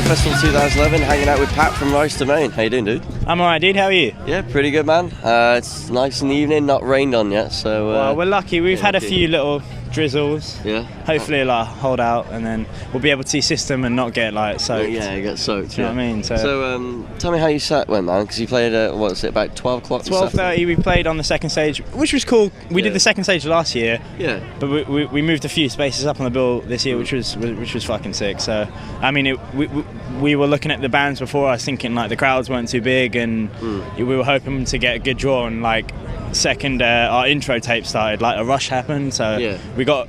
Festival 2011, hanging out with Pat from Rise to Main. How you doing, dude? I'm alright, dude. How are you? Yeah, pretty good, man. It's nice in the evening, not rained on yet, so... well, we're lucky. We've had a few little drizzles. Yeah. Hopefully it'll hold out, and then we'll be able to see system and not get like soaked. Yeah, get soaked. Do you know what I mean? So tell me how your set went, man, because you played at, what was it, about 12 o'clock? 12:30 we played on the second stage, which was cool. We did the second stage last year. Yeah. But we moved a few spaces up on the bill this year, which was fucking sick. So I mean, we were looking at the bands before. I was thinking like the crowds weren't too big, and we were hoping to get a good draw. And like second, our intro tape started, like a rush happened. So we got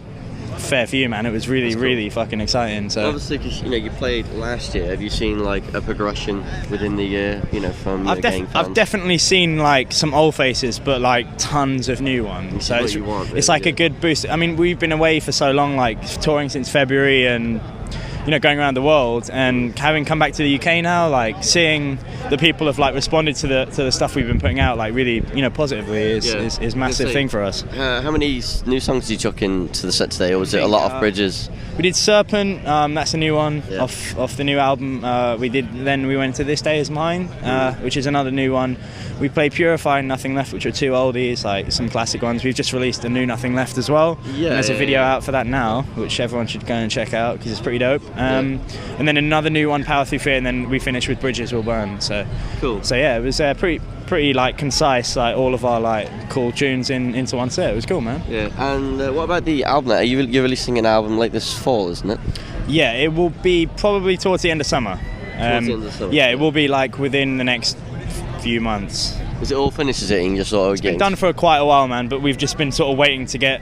a fair few, man. It was really fucking exciting. So obviously, because you played last year, have you seen like a progression within the year? From I've definitely seen like some old faces, but like tons of new ones. So it's like a good boost. I mean, we've been away for so long, like touring since February, and going around the world, and having come back to the UK now, like seeing the people have like responded to the stuff we've been putting out, like really positively is a massive thing for us. How many new songs did you chuck into the set today, or was it a lot off Bridges? We did Serpent, that's a new one off the new album. We went to This Day Is Mine, which is another new one. We played Purify and Nothing Left, which are two oldies, like some classic ones. We've just released a new Nothing Left as well. Yeah, and there's a video out for that now, which everyone should go and check out because it's pretty dope. And then another new one, Power Through Fear, and then we finished with Bridges Will Burn. So cool. So yeah, it was pretty like concise, like all of our like cool tunes into one set. It was cool, man. Yeah. And what about the album? You're releasing an album like this fall, isn't it? Yeah, it will be probably towards the end of summer. Towards the end of summer. Yeah, it will be like within the next few months. Is it all finished? Is it in your sort of? It's been done for quite a while, man. But we've just been sort of waiting to get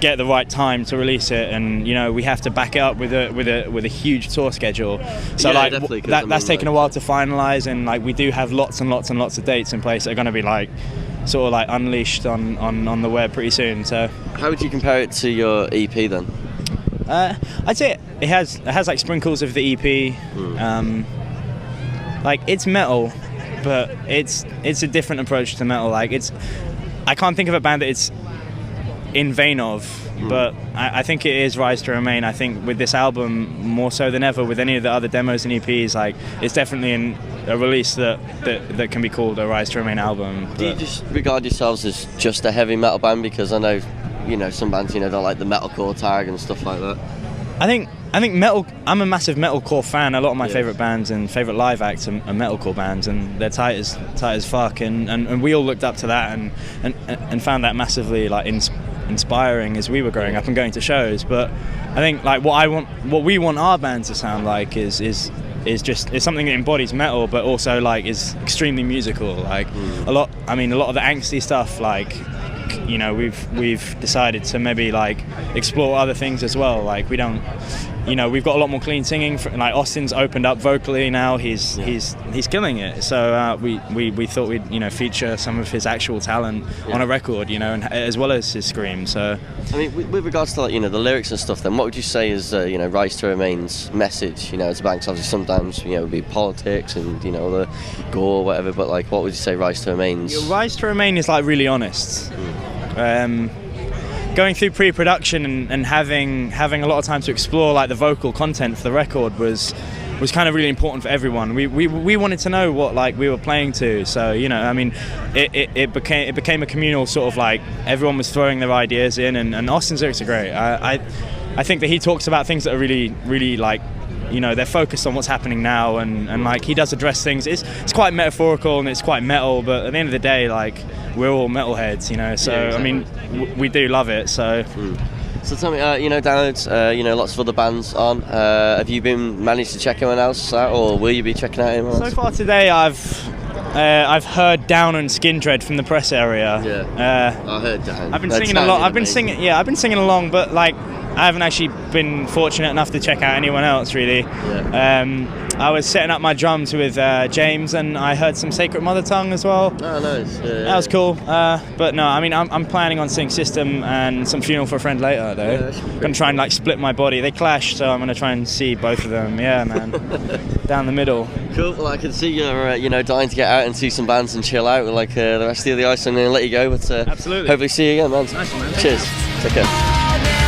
the right time to release it, and we have to back it up with a huge tour schedule. So that's taken a while to finalize, and like we do have lots and lots and lots of dates in place that are going to be like sort of like unleashed on the web pretty soon. So how would you compare it to your EP then? I'd say it has like sprinkles of the EP. Like it's metal, but it's a different approach to metal. Like I can't think of a band that it's in vein of, but I think it is Rise to Remain. I think with this album more so than ever, with any of the other demos and EPs, like it's definitely a release that can be called a Rise to Remain album. Do you just regard yourselves as just a heavy metal band? Because I know some bands don't like the metalcore tag and stuff like that. I think metal. I'm a massive metalcore fan. A lot of my favourite bands and favourite live acts are metalcore bands, and they're tight as fuck. And we all looked up to that and found that massively like inspiring as we were growing up and going to shows. But I think like what we want our band to sound like is something that embodies metal, but also like is extremely musical. Like a lot of the angsty stuff, like we've decided to maybe like explore other things as well. Like we don't, we've got a lot more clean singing. Like Austin's opened up vocally now. He's killing it. So we thought we'd feature some of his actual talent on a record, and as well as his scream. So I mean, with regards to like, the lyrics and stuff, then what would you say is Rise to Remain's message? As a band, 'cause obviously sometimes it would be politics and the gore or whatever. But like, what would you say Rise to Remain's? Rise to Remain is like really honest. Going through pre-production and having a lot of time to explore like the vocal content for the record was kind of really important for everyone. We wanted to know what like we were playing to, so it became a communal sort of like everyone was throwing their ideas in, and Austin's lyrics are great. I think that he talks about things that are really like they're focused on what's happening now, and like he does address things. It's quite metaphorical and it's quite metal, but at the end of the day, like we're all metalheads, so yeah, exactly. I mean we do love it. So So tell me, Metalheadz, lots of other bands on. Have you managed to check anyone else out, or will you be checking out anyone else? So far today, I've heard Down and Skin Dread from the press area. Yeah, I heard Down. I've been singing along. I've been singing along, but like I haven't actually been fortunate enough to check out anyone else really. Yeah. I was setting up my drums with James, and I heard some Sacred Mother Tongue as well. Oh, nice. Yeah, that was cool. But no, I mean, I'm planning on seeing System and some Funeral for a Friend later, though. Yeah, I'm gonna try and like split my body. They clash, so I'm gonna try and see both of them. Yeah, man. Down the middle. Cool. Well, I can see you're dying to get out and see some bands and chill out with like the rest of the ice, and then let you go. But absolutely. Hopefully see you again, man. Nice one, man. Cheers. Take care.